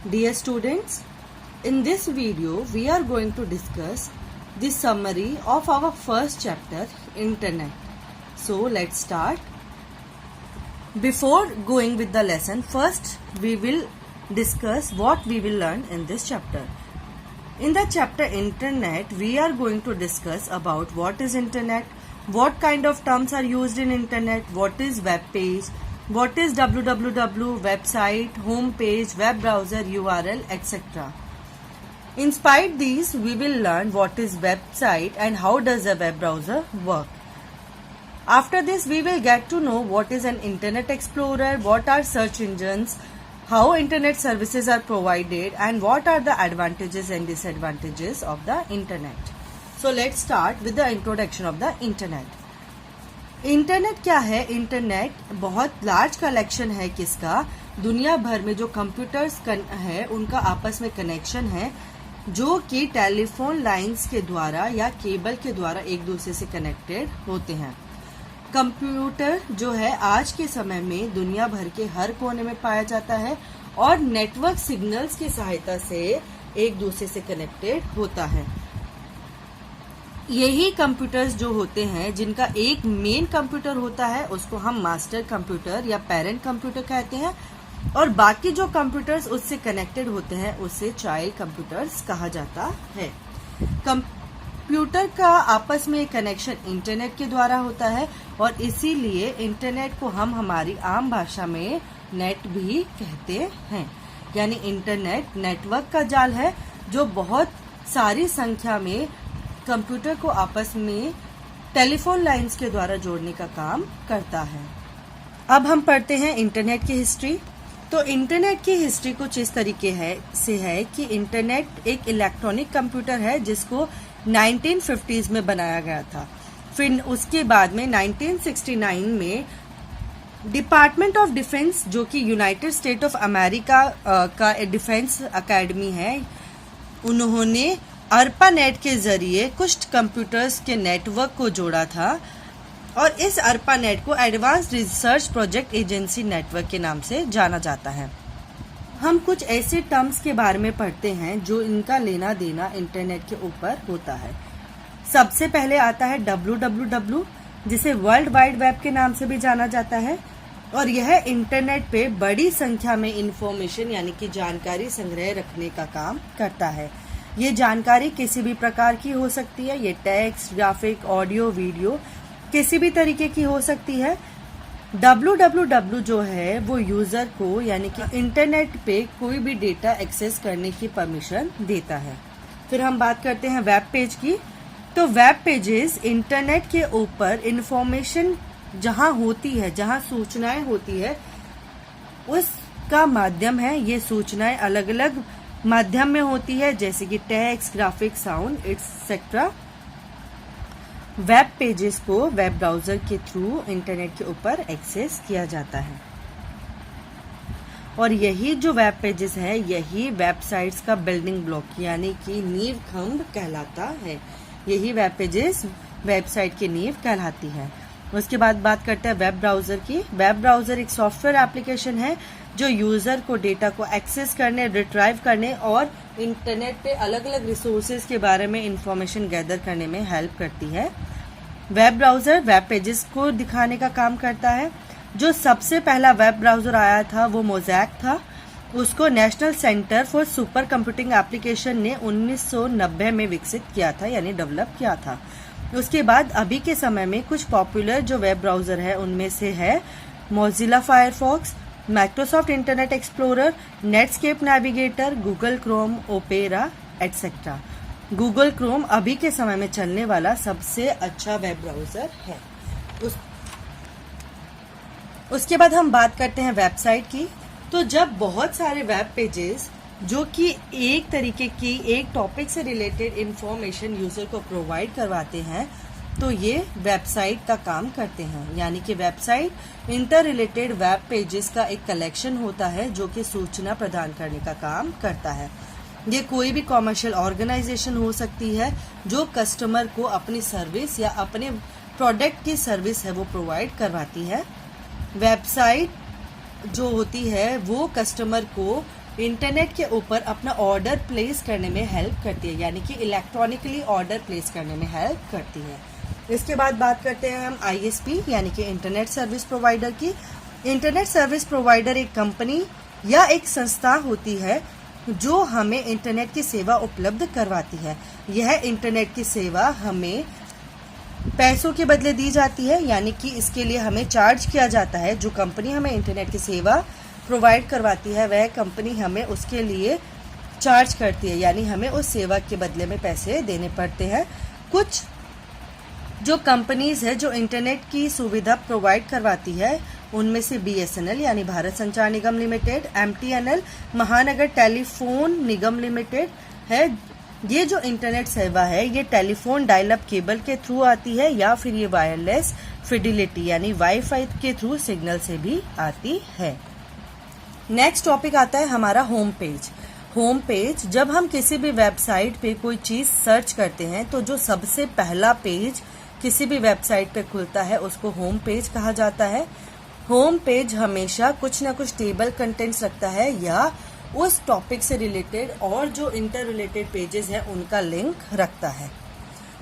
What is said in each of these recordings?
Dear students, in this video we are going to discuss the summary of our first chapter, Internet. So let's start. Before going with the lesson, first we will discuss what we will learn in this chapter. In the chapter Internet, we are going to discuss about what is Internet, what kind of terms are used in Internet, what is web page, what is www, website, home page, web browser, URL, etc. In spite these, we will learn what is website and how does a web browser work. After this, we will get to know what is an Internet Explorer, what are search engines, how Internet services are provided, and what are the advantages and disadvantages of the Internet. So let's start with the introduction of the Internet. Internet क्या है? Internet बहुत large collection है किसका? दुनिया भर में जो computers है उनका आपस में कनेक्शन है जो कि टेलीफोन लाइंस के द्वारा या केबल के द्वारा एक दूसरे से कनेक्टेड होते हैं. कंप्यूटर जो है आज के समय में दुनिया भर के हर कोने में पाया जाता है और नेटवर्क सिग्नल्स की सहायता से एक दूसरे से कनेक्टेड होता है. यही कंप्यूटर्स जो होते हैं जिनका एक मेन कंप्यूटर होता है उसको हम मास्टर कंप्यूटर या पेरेंट कंप्यूटर कहते हैं और बाकी जो कंप्यूटर्स उससे कनेक्टेड होते हैं उससे चाइल्ड कंप्यूटर्स कहा जाता है. कंप्यूटर का आपस में कनेक्शन इंटरनेट के द्वारा होता है और इसीलिए इंटरनेट को हम हमारी आम भाषा में नेट भी कहते हैं. यानी इंटरनेट नेटवर्क का जाल है जो बहुत सारी संख्या में कंप्यूटर को आपस में टेलीफोन लाइंस के द्वारा जोड़ने का काम करता है. अब हम पढ़ते हैं इंटरनेट की हिस्ट्री. तो इंटरनेट की हिस्ट्री कुछ इस तरीके से है कि इंटरनेट एक इलेक्ट्रॉनिक कंप्यूटर है जिसको 1950s में बनाया गया था. फिर उसके बाद में 1969 में डिपार्टमेंट ऑफ डिफेंस जो कि यूनाइटेड स्टेट ऑफ अमेरिका का डिफेंस अकेडमी है, उन्होंने ARPANET के जरिए कुछ कंप्यूटर्स के नेटवर्क को जोड़ा था और इस ARPANET को advance research project agency network के नाम से जाना जाता है. हम कुछ ऐसे टर्म्स के बारे में पढ़ते हैं जो इनका लेना देना इंटरनेट के ऊपर होता है. सबसे पहले आता है www जिसे वर्ल्ड वाइड वेब के नाम से भी जाना जाता है और यह इंटरनेट पे बड़ी संख्या में इंफॉर्मेशन यानी कि जानकारी संग्रह रखने का काम करता है. ये जानकारी किसी भी प्रकार की हो सकती है. ये टेक्स्ट, ग्राफिक, ऑडियो, वीडियो किसी भी तरीके की हो सकती है. www जो है वो यूजर को यानी कि इंटरनेट पे कोई भी डेटा एक्सेस करने की परमिशन देता है. फिर हम बात करते हैं वेब पेज की. तो वेब पेजेस इंटरनेट के ऊपर इंफॉर्मेशन जहां होती है, जहां सूचनाएं होती है, उसका माध्यम है. ये सूचनाएं अलग अलग माध्यम में होती है जैसे कि text, graphic, sound etcetera. Web pages को वेब ब्राउजर के थ्रू इंटरनेट के ऊपर एक्सेस किया जाता है और यही जो वेब पेजेस है यही वेबसाइट्स का बिल्डिंग ब्लॉक यानी कि नींव खंभ कहलाता है. यही वेब पेजेस वेबसाइट की नींव कहलाती है. उसके बाद बात करते हैं वेब ब्राउजर की. वेब ब्राउजर एक सॉफ्टवेयर एप्लीकेशन है जो यूजर को डेटा को एक्सेस करने, रिट्राइव करने और इंटरनेट पे अलग अलग रिसोर्सेज के बारे में इंफॉर्मेशन गैदर करने में हेल्प करती है. वेब ब्राउजर वेब पेजेस को दिखाने का काम करता है. जो सबसे पहला वेब ब्राउजर आया था वो मोज़ैक था. उसको national centre for super computing application ने 1990 में विकसित किया था यानी डेवलप किया था. उसके बाद अभी के समय में कुछ पॉपुलर जो वेब ब्राउजर है उनमें से है Mozilla Firefox, Microsoft internet explorer, Netscape navigator, Google Chrome, opera etcetera. Google Chrome अभी के समय में चलने वाला सबसे अच्छा वेब ब्राउजर है. उसके बाद हम बात करते हैं वेबसाइट की. तो जब बहुत सारे वेब पेजेस जो कि एक तरीके की एक टॉपिक से रिलेटेड इंफॉर्मेशन यूजर को प्रोवाइड करवाते हैं तो ये वेबसाइट का काम करते हैं. यानी कि website inter related web pages का एक कलेक्शन होता है जो कि सूचना प्रदान करने का काम करता है. ये कोई भी कॉमर्शियल ऑर्गेनाइजेशन हो सकती है जो कस्टमर को अपनी सर्विस या अपने प्रोडक्ट की सर्विस है वो प्रोवाइड करवाती है. वेबसाइट जो होती है वो कस्टमर को इंटरनेट के ऊपर अपना ऑर्डर प्लेस करने में हेल्प करती है, यानी कि इलेक्ट्रॉनिकली ऑर्डर प्लेस करने में हेल्प करती है। इसके बाद बात करते हैं हम ISP यानी कि इंटरनेट सर्विस प्रोवाइडर की। इंटरनेट सर्विस प्रोवाइडर एक कंपनी या एक संस्था होती है जो हमें इंटरनेट की सेवा उपलब्ध करवाती है। यह इंटरनेट की सेवा हमें पैसों के बदले दी जाती है, यानी कि इसके लिए हमें चार्ज किया जाता है। जो कंपनी हमें इंटरनेट की सेवा प्रोवाइड करवाती है वह कंपनी हमें उसके लिए चार्ज करती है, यानी हमें उस सेवा के बदले में पैसे देने पड़ते हैं। कुछ जो कंपनीज है जो इंटरनेट की सुविधा प्रोवाइड करवाती है उनमें से BSNL यानी भारत संचार निगम लिमिटेड, MTNL महानगर टेलीफोन निगम लिमिटेड है। ये जो इंटरनेट सेवा है ये टेलीफोन डायल अप केबल के थ्रू आती है या फिर ये वायरलेस फिडिलिटी यानी वाईफाई के थ्रू सिग्नल से भी आती है। नेक्स्ट टॉपिक आता है हमारा होम पेज। होम पेज, जब हम किसी भी वेबसाइट पे कोई चीज सर्च करते हैं तो जो सबसे पहला पेज किसी भी वेबसाइट पे खुलता है उसको होम पेज कहा जाता है। होम पेज हमेशा कुछ ना कुछ टेबल कंटेंट्स रखता है या उस टॉपिक से रिलेटेड और जो इंटर रिलेटेड पेजेस है उनका लिंक रखता है।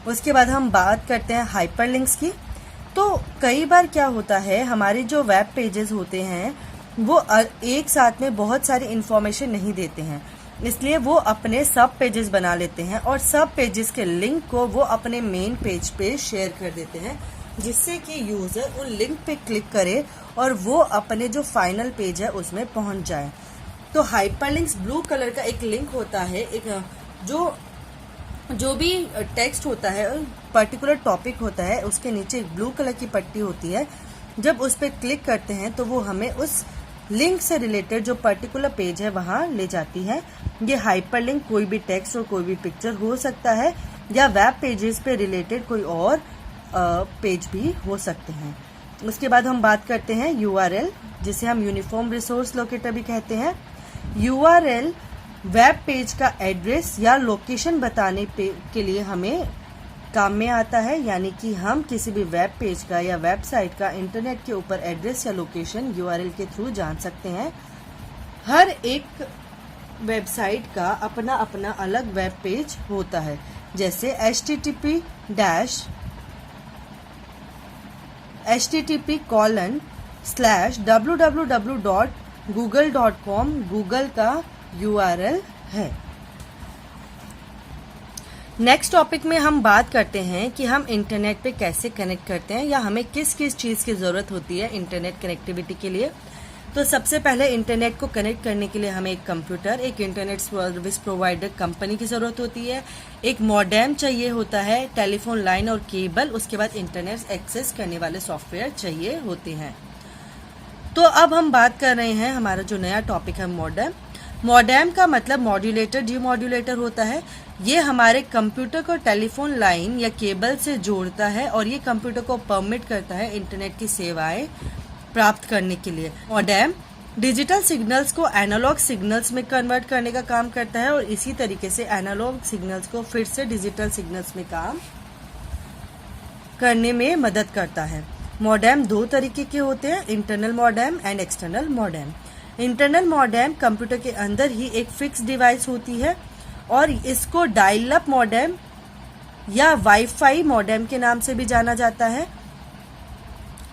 उसके बाद हम बात करते हैं हाइपरलिंक्स की। तो कई बार क्या होता है, हमारे जो वेब पेजेस होते हैं वो एक साथ में बहुत सारी इंफॉर्मेशन नहीं देते हैं, इसलिए वो अपने सब पेजेस बना लेते हैं और सब पेजेस के लिंक को वो अपने मेन पेज पे शेयर कर देते हैं, जिससे कि यूजर उन लिंक पे क्लिक करे और वो अपने जो फाइनल पेज है उसमें पहुंच जाए। तो हाइपरलिंक्स ब्लू कलर का एक लिंक होता है, एक जो भी टेक्स्ट होता है पर्टिकुलर टॉपिक होता है उसके नीचे एक ब्लू कलर की पट्टी होती है। जब उस पर क्लिक करते हैं तो वो हमें उस लिंक से रिलेटेड जो पर्टिकुलर पेज है वहां ले जाती है। ये हाइपरलिंक कोई भी टेक्स्ट और कोई भी पिक्चर हो सकता है या वेब पेजेस पे रिलेटेड कोई और पेज भी हो सकते हैं। उसके बाद हम बात करते हैं URL, जिसे हम यूनिफॉर्म रिसोर्स लोकेटर भी कहते हैं। URL वेब पेज का एड्रेस या लोकेशन बताने के लिए हमें काम में आता है, यानी कि हम किसी भी वेब पेज का या वेबसाइट का इंटरनेट के ऊपर एड्रेस या लोकेशन URL के थ्रू जान सकते हैं। हर एक वेबसाइट का अपना अपना अलग वेब पेज होता है, जैसे http://www.google.com गूगल का URL है। नेक्स्ट टॉपिक में हम बात करते हैं कि हम इंटरनेट पे कैसे कनेक्ट करते हैं या हमें किस किस चीज़ की ज़रूरत होती है इंटरनेट कनेक्टिविटी के लिए। तो सबसे पहले इंटरनेट को कनेक्ट करने के लिए हमें एक कंप्यूटर, एक इंटरनेट सर्विस प्रोवाइडर कंपनी की ज़रूरत होती है, एक मॉडेम चाहिए होता है, टेलीफोन लाइन और केबल, उसके बाद इंटरनेट एक्सेस करने वाले सॉफ्टवेयर चाहिए होते हैं। तो अब हम बात कर रहे हैं, हमारा जो नया टॉपिक है मॉडेम। मॉडेम का मतलब मॉड्यूलेटर डीमॉड्यूलेटर होता है। ये हमारे कंप्यूटर को टेलीफोन लाइन या केबल से जोड़ता है और ये कंप्यूटर को परमिट करता है इंटरनेट की सेवाएं प्राप्त करने के लिए। मॉडेम डिजिटल सिग्नल्स को एनालॉग सिग्नल्स में कन्वर्ट करने का काम करता है और इसी तरीके से एनालॉग सिग्नल्स को फिर से डिजिटल सिग्नल्स में काम करने में मदद करता है। मॉडेम दो तरीके के होते हैं, internal modem and external modem. Internal modem computer के अंदर ही एक फिक्स डिवाइस होती है और इसको डायल अप मॉडेम या वाईफाई मॉडेम के नाम से भी जाना जाता है।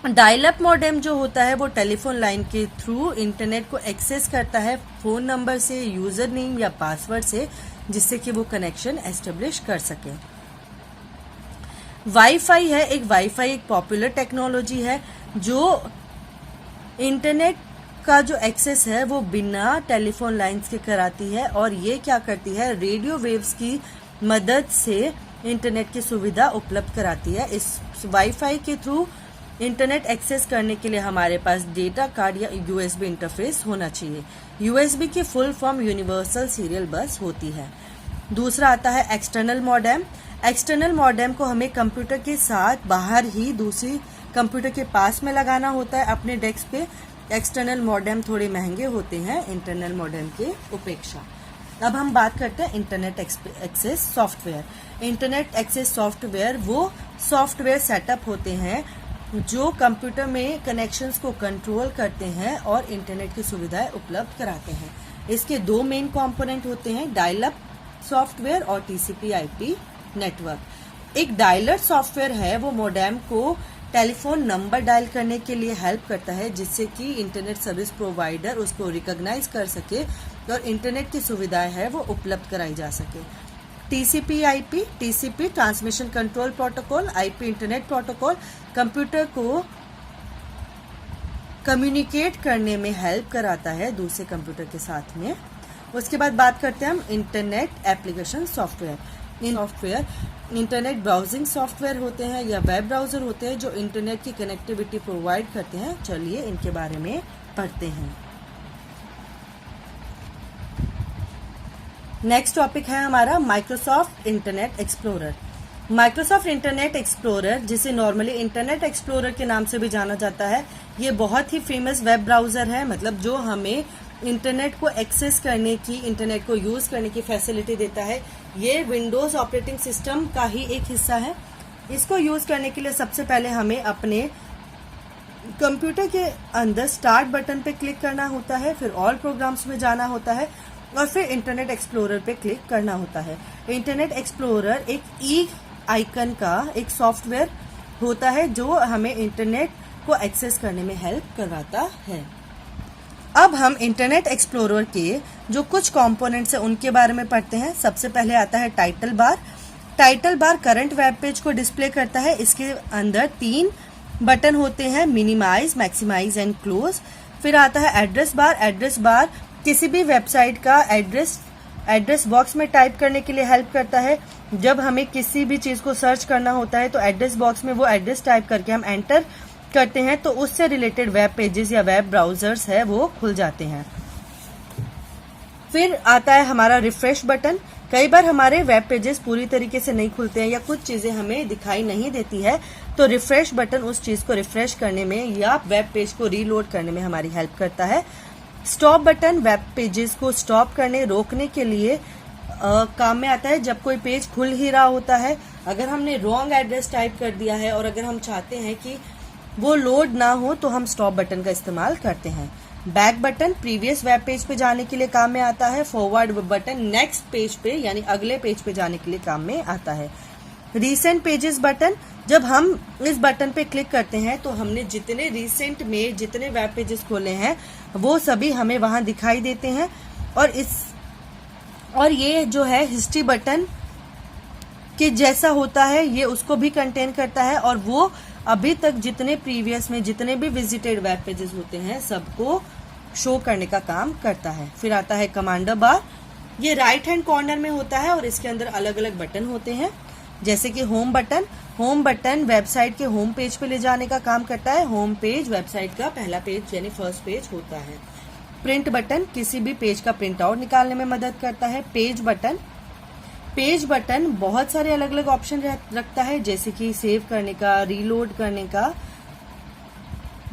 डायल अप मॉडेम जो होता है वो टेलीफोन लाइन के थ्रू इंटरनेट को एक्सेस करता है फोन नंबर से, यूजर नेम या पासवर्ड से, जिससे कि वो कनेक्शन एस्टेब्लिश कर सके। वाईफाई है, एक पॉपुलर टेक्नोलॉजी है जो इंटरनेट का जो एक्सेस है वो बिना टेलीफोन लाइंस के कराती है और ये क्या करती है, रेडियो वेव्स की मदद से इंटरनेट की सुविधा उपलब्ध कराती है। इस वाईफाई के थ्रू इंटरनेट एक्सेस करने के लिए हमारे पास डेटा कार्ड या USB इंटरफेस होना चाहिए। USB की फुल फॉर्म यूनिवर्सल सीरियल बस होती है। दूसरा आता है एक्सटर्नल मॉडेम। एक्सटर्नल मॉडेम को हमें कंप्यूटर के साथ बाहर ही दूसरी कंप्यूटर के पास में लगाना होता है अपने डेस्क पे। एक्सटर्नल मॉडेम थोड़े महंगे होते हैं इंटरनल मॉडेम के अपेक्षा। अब हम बात करते हैं internet access software. Internet access software वो सॉफ्टवेयर सेटअप होते हैं जो कंप्यूटर में कनेक्शंस को कंट्रोल करते हैं और इंटरनेट की सुविधाएं उपलब्ध कराते हैं। इसके दो मेन कंपोनेंट होते हैं, डायल अप सॉफ्टवेयर और TCP/IP नेटवर्क। एक डायलर सॉफ्टवेयर है वो मोडेम को टेलीफोन नंबर डायल करने के लिए हेल्प करता है, जिससे कि इंटरनेट सर्विस प्रोवाइडर उसको रिकॉग्नाइज कर सके और इंटरनेट की सुविधाएं है वो उपलब्ध कराई जा सके। TCP/IP, TCP transmission control protocol, IP internet protocol computer को कम्युनिकेट करने में हेल्प कराता है दूसरे कंप्यूटर के साथ में। उसके बाद बात करते हैं हम internet application software. Internet browsing software होते हैं या वेब ब्राउजर होते हैं जो इंटरनेट की कनेक्टिविटी प्रोवाइड करते हैं। चलिए इनके बारे में पढ़ते हैं। नेक्स्ट टॉपिक है हमारा Microsoft internet explorer. Microsoft internet explorer, जिसे नॉर्मली इंटरनेट एक्सप्लोरर के नाम से भी जाना जाता है, ये बहुत ही फेमस वेब ब्राउजर है। मतलब जो हमें इंटरनेट को एक्सेस करने की, इंटरनेट को यूज करने की फैसिलिटी देता है। ये विंडोज ऑपरेटिंग सिस्टम का ही एक हिस्सा है। इसको यूज करने के लिए सबसे पहले हमें अपने कंप्यूटर के अंदर स्टार्ट बटन पे क्लिक करना होता है, फिर ऑल प्रोग्राम्स में जाना होता है और फिर इंटरनेट एक्सप्लोरर पे क्लिक करना होता है। इंटरनेट एक्सप्लोरर एक ई आइकन का एक सॉफ्टवेयर होता है जो हमें इंटरनेट को एक्सेस करने में हेल्प करवाता है। अब हम इंटरनेट एक्सप्लोरर के जो कुछ कंपोनेंट्स हैं उनके बारे में पढ़ते हैं। सबसे पहले आता है title bar. Title bar current web page को डिस्प्ले करता है। इसके अंदर 3 बटन होते हैं, मिनिमाइज, मैक्सिमाइज एंड क्लोज। फिर आता है एड्रेस बार। एड्रेस बार किसी भी वेबसाइट का एड्रेस बॉक्स में टाइप करने के लिए हेल्प करता है। जब हमें किसी भी चीज को सर्च करना होता है तो एड्रेस बॉक्स में वो एड्रेस टाइप करके हम एंटर करते हैं तो उससे रिलेटेड वेब पेजेस या वेब ब्राउजर्स है वो खुल जाते हैं। फिर आता है हमारा रिफ्रेश बटन। कई बार हमारे वेब पेजेस पूरी तरीके से नहीं खुलते हैं या कुछ चीजें हमें दिखाई नहीं देती है, तो रिफ्रेश बटन उस चीज को रिफ्रेश करने में या वेब पेज को रीलोड करने में हमारी हेल्प करता है। स्टॉप बटन वेब पेजेस को स्टॉप करने, रोकने के लिए काम में आता है। जब कोई पेज खुल ही रहा होता है, अगर हमने रॉन्ग एड्रेस टाइप कर दिया है और अगर हम चाहते हैं कि वो लोड ना हो तो हम स्टॉप बटन का इस्तेमाल करते हैं। Back button previous web page पे जाने के लिए काम में आता है। फॉरवर्ड बटन नेक्स्ट पेज पे यानी अगले पेज पे जाने के लिए काम में आता है। रीसेंट पेजेस बटन, जब हम इस बटन पे क्लिक करते हैं तो हमने जितने रिसेंट में जितने वेब पेजेस खोले हैं वो सभी हमें वहां दिखाई देते हैं। और ये जो है हिस्ट्री बटन के जैसा होता है, ये उसको भी कंटेन करता है और वो अभी तक जितने प्रीवियस में जितने भी विजिटेड वेब पेजेस होते हैं सबको शो करने का काम करता है। फिर आता है कमांडर बार। ये राइट हैंड कॉर्नर में होता है और इसके अंदर अलग अलग बटन होते हैं, जैसे कि home button. Home button website के होम पेज पे ले जाने का काम करता है। होम पेज वेबसाइट का पहला पेज यानी फर्स्ट पेज होता है। प्रिंट बटन किसी भी पेज का प्रिंट आउट निकालने में मदद करता है। पेज बटन बहुत सारे अलग अलग ऑप्शन रखता है, जैसे कि सेव करने का, रीलोड करने का,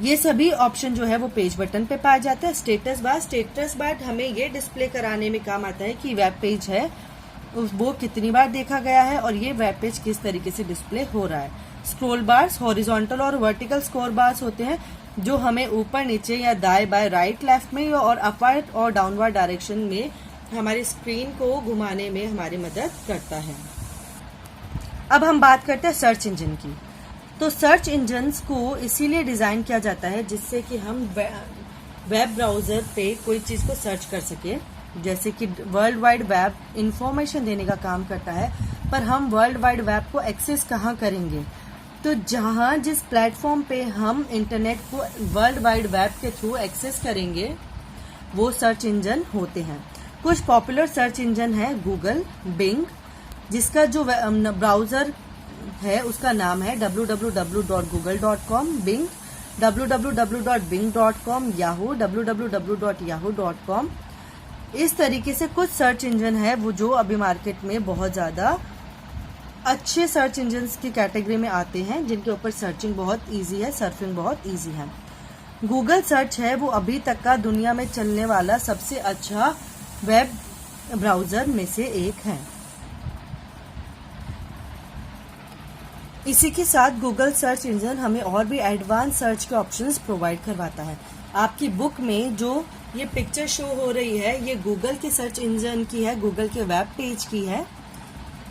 ये सभी ऑप्शन जो है वो पेज बटन पे पाए जाते हैं। स्टेटस बार हमें ये डिस्प्ले कराने में काम आता है कि वेब पेज है वो कितनी बार देखा गया है और ये वेब पेज किस तरीके से डिस्प्ले हो रहा है। स्क्रॉल बार्स हॉरिजॉन्टल और वर्टिकल स्क्रॉल बार्स होते हैं जो हमें ऊपर नीचे या दाएं बाएं राइट लेफ्ट में और अपवर्ड और डाउनवर्ड डायरेक्शन में हमारी स्क्रीन को घुमाने में हमारी मदद करता है। अब हम बात करते हैं सर्च इंजन की। तो सर्च इंजन्स को इसीलिए डिजाइन किया जाता है जिससे कि हम वेब ब्राउजर पे कोई चीज को सर्च कर सके। जैसे कि वर्ल्ड वाइड वेब इंफॉर्मेशन देने का काम करता है, पर हम वर्ल्ड वाइड वेब को एक्सेस कहाँ करेंगे? तो जहां जिस प्लेटफॉर्म पे हम इंटरनेट को वर्ल्ड वाइड वेब के थ्रू एक्सेस करेंगे वो सर्च इंजन होते हैं। कुछ पॉपुलर सर्च इंजन है गूगल, बिंग, जिसका जो ब्राउजर है उसका नाम है www.google.com, Bing www.bing.com, Yahoo www.yahoo.com। इस तरीके से कुछ सर्च इंजन है वो जो अभी मार्केट में बहुत ज्यादा अच्छे सर्च इंजन्स की कैटेगरी में आते हैं, जिनके ऊपर सर्चिंग बहुत इजी है, सर्फिंग बहुत इजी है। गूगल सर्च है वो अभी तक का दुनिया में चलने वाला सबसे अच्छा वेब ब्राउजर में से एक है। इसी के साथ गूगल सर्च इंजन हमें और भी एडवांस सर्च के ऑप्शंस प्रोवाइड करवाता है। आपकी बुक में जो ये पिक्चर शो हो रही है ये गूगल के सर्च इंजन की है, गूगल के वेब पेज की है।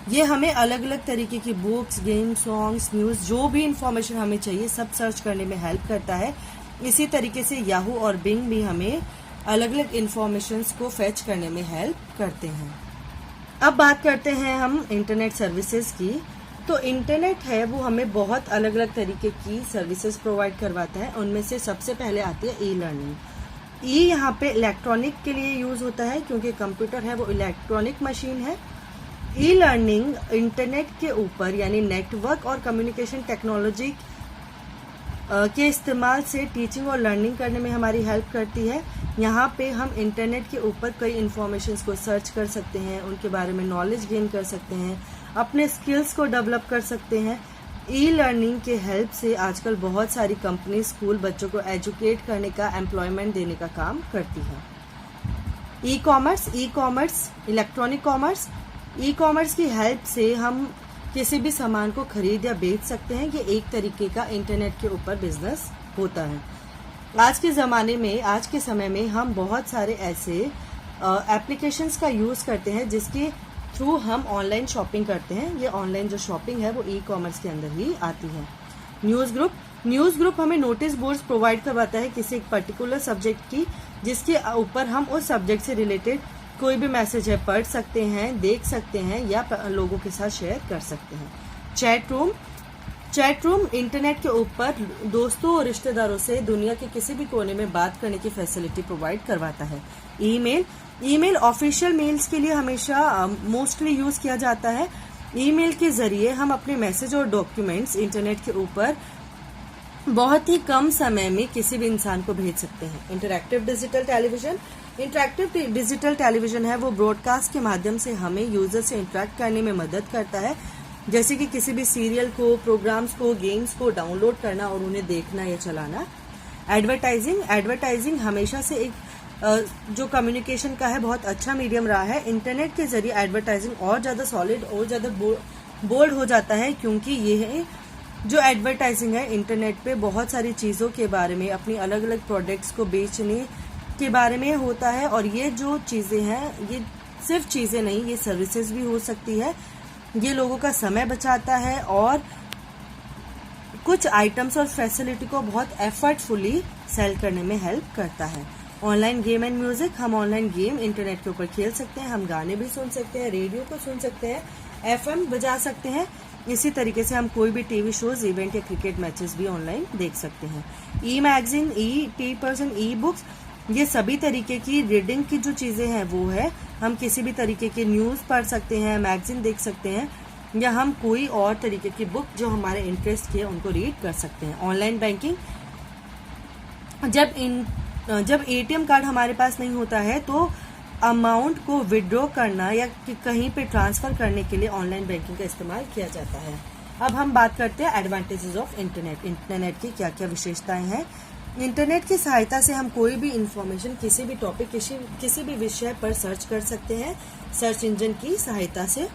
ये हमें अलग अलग तरीके की बुक्स, गेम्स, सॉन्ग्स, न्यूज़, जो भी इंफॉर्मेशन हमें चाहिए सब सर्च करने में हेल्प करता है। इसी तरीके से याहू और बिंग भी हमें अलग अलग इंफॉर्मेशंस को फेच करने में हेल्प करते हैं। अब बात करते हैं हम इंटरनेट सर्विसेज की। तो इंटरनेट है वो हमें बहुत अलग अलग तरीके की सर्विसेज प्रोवाइड करवाता है। उनमें से सबसे पहले आती है ई लर्निंग। ई यहाँ पे इलेक्ट्रॉनिक के लिए यूज होता है क्योंकि कंप्यूटर है वो इलेक्ट्रॉनिक मशीन है। ई लर्निंग इंटरनेट के ऊपर यानी नेटवर्क और कम्युनिकेशन टेक्नोलॉजी के इस्तेमाल से टीचिंग और लर्निंग करने में हमारी हेल्प करती है। यहाँ पे हम इंटरनेट के ऊपर कई इंफॉर्मेशंस को सर्च कर सकते हैं, उनके बारे में नॉलेज गेन कर सकते हैं, अपने स्किल्स को डेवलप कर सकते हैं। ई लर्निंग के हेल्प से आजकल बहुत सारी कंपनी स्कूल बच्चों को एजुकेट करने का, एम्प्लॉयमेंट देने का काम करती है। E commerce, electronic commerce. E commerce की हेल्प से हम किसी भी सामान को खरीद या बेच सकते हैं। ये एक तरीके का इंटरनेट के ऊपर बिजनेस होता है। आज के ज़माने में, आज के समय में हम बहुत सारे ऐसे एप्लीकेशंस का यूज़ करते हैं जिसके थ्रू हम ऑनलाइन शॉपिंग करते हैं। ये ऑनलाइन जो शॉपिंग है वो ई कॉमर्स के अंदर ही आती है। न्यूज़ ग्रुप हमें नोटिस बोर्ड्स प्रोवाइड करवाता है किसी एक पर्टिकुलर सब्जेक्ट की, जिसके ऊपर हम उस सब्जेक्ट से रिलेटेड कोई भी मैसेज है पढ़ सकते हैं, देख सकते हैं या लोगों के साथ शेयर कर सकते हैं। चैट रूम इंटरनेट के ऊपर दोस्तों और रिश्तेदारों से दुनिया के किसी भी कोने में बात करने की फैसिलिटी प्रोवाइड करवाता है। ईमेल ऑफिशियल मेल्स के लिए हमेशा मोस्टली यूज किया जाता है। ईमेल के जरिए हम अपने मैसेज और डॉक्यूमेंट्स इंटरनेट के ऊपर बहुत ही कम समय में किसी भी इंसान को भेज सकते हैं। इंटरैक्टिव डिजिटल टेलीविजन है वो ब्रॉडकास्ट के माध्यम से हमें यूजर से इंटरेक्ट करने में मदद करता है, जैसे कि किसी भी सीरियल को, प्रोग्राम्स को, गेम्स को डाउनलोड करना और उन्हें देखना या चलाना। एडवर्टाइजिंग हमेशा से एक जो कम्युनिकेशन का है बहुत अच्छा मीडियम रहा है। इंटरनेट के जरिए एडवर्टाइजिंग और ज्यादा सॉलिड और ज्यादा बोल्ड हो जाता है, क्योंकि ये जो एडवर्टाइजिंग है इंटरनेट पे बहुत सारी चीजों के बारे में, अपनी अलग अलग प्रोडक्ट्स को बेचने के बारे में होता है। और ये जो चीजें हैं ये सिर्फ चीजें नहीं, ये सर्विसेज भी हो सकती है। ये लोगों का समय बचाता है और कुछ आइटम्स और फैसिलिटी को बहुत एफर्टफुली सेल करने में हेल्प करता है। ऑनलाइन गेम एंड म्यूजिक, हम ऑनलाइन गेम इंटरनेट के ऊपर खेल सकते हैं, हम गाने भी सुन सकते हैं, रेडियो को सुन सकते हैं, एफएम बजा सकते हैं। इसी तरीके से हम कोई भी टीवी शोज, इवेंट या क्रिकेट मैचेस भी ऑनलाइन देख सकते हैं। ई मैगजीन, ई-पर्सन, ई बुक्स, ये सभी तरीके की रीडिंग की जो चीजें हैं वो है। हम किसी भी तरीके की न्यूज पढ़ सकते हैं, मैगजीन देख सकते हैं, या हम कोई और तरीके की बुक जो हमारे इंटरेस्ट की है उनको रीड कर सकते हैं। ऑनलाइन बैंकिंग, जब एटीएम कार्ड हमारे पास नहीं होता है तो अमाउंट को विड्रॉ करना या कहीं पे ट्रांसफर करने के लिए ऑनलाइन बैंकिंग का इस्तेमाल किया जाता है। अब हम बात करते हैं एडवांटेजेस ऑफ इंटरनेट। इंटरनेट की क्या क्या विशेषताएं हैं। इंटरनेट की सहायता से हम कोई भी इंफॉर्मेशन, किसी भी टॉपिक, किसी भी विषय पर सर्च कर सकते हैं। सर्च इंजन की सहायता से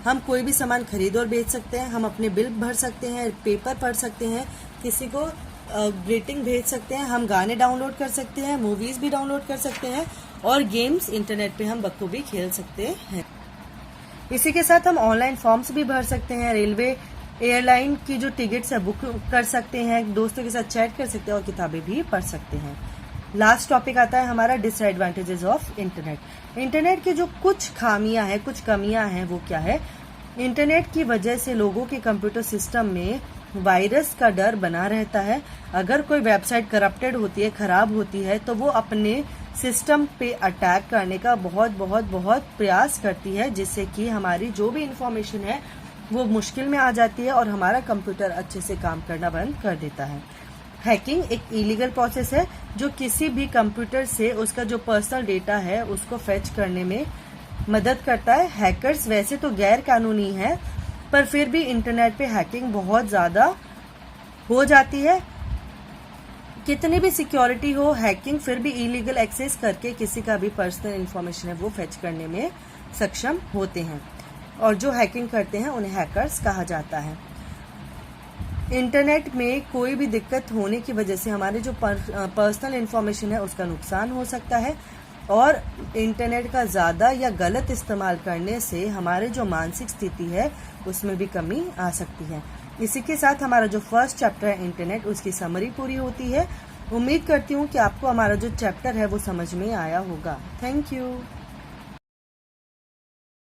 हम कोई भी सामान खरीद और बेच सकते हैं, हम अपने बिल भर सकते हैं, पेपर पढ़ सकते हैं, किसी को ग्रीटिंग भेज सकते हैं, हम गाने डाउनलोड कर सकते हैं, मूवीज भी डाउनलोड कर सकते हैं और गेम्स इंटरनेट पे हम बखूबी खेल सकते हैं। इसी के साथ हम ऑनलाइन फॉर्म्स भी भर सकते हैं, रेलवे, एयरलाइन की जो टिकट्स है बुक कर सकते हैं, दोस्तों के साथ चैट कर सकते हैं और किताबें भी पढ़ सकते हैं। लास्ट टॉपिक आता है हमारा डिसएडवांटेजेस ऑफ इंटरनेट। इंटरनेट की जो कुछ खामियां हैं, कुछ कमियां हैं, वो क्या है। इंटरनेट की वजह से लोगों के कंप्यूटर सिस्टम में वायरस का डर बना रहता है। अगर कोई वेबसाइट करप्टेड होती है, खराब होती है, तो वो अपने सिस्टम पे अटैक करने का बहुत प्रयास करती है, जिससे कि हमारी जो भी इंफॉर्मेशन है वो मुश्किल में आ जाती है और हमारा कंप्यूटर अच्छे से काम करना बंद कर देता है। हैकिंग एक इलीगल प्रोसेस है जो किसी भी कंप्यूटर से उसका जो पर्सनल डेटा है उसको फेच करने में मदद करता है। हैकर्स वैसे तो गैर कानूनी है, पर फिर भी इंटरनेट पे हैकिंग बहुत ज्यादा हो जाती है। कितनी भी सिक्योरिटी हो, हैकिंग फिर भी इलीगल एक्सेस करके किसी का भी पर्सनल इंफॉर्मेशन है वो फेच करने में सक्षम होते हैं और जो हैकिंग करते हैं उन्हें हैकर्स कहा जाता है। इंटरनेट में कोई भी दिक्कत होने की वजह से हमारे जो पर्सनल इन्फॉर्मेशन है उसका नुकसान हो सकता है, और इंटरनेट का ज़्यादा या गलत इस्तेमाल करने से हमारे जो मानसिक स्थिति है उसमें भी कमी आ सकती है। इसी के साथ हमारा जो फर्स्ट चैप्टर है इंटरनेट, उसकी समरी पूरी होती है। उम्मीद करती हूँ कि आपको हमारा जो चैप्टर है वो समझ में आया होगा। Thank you.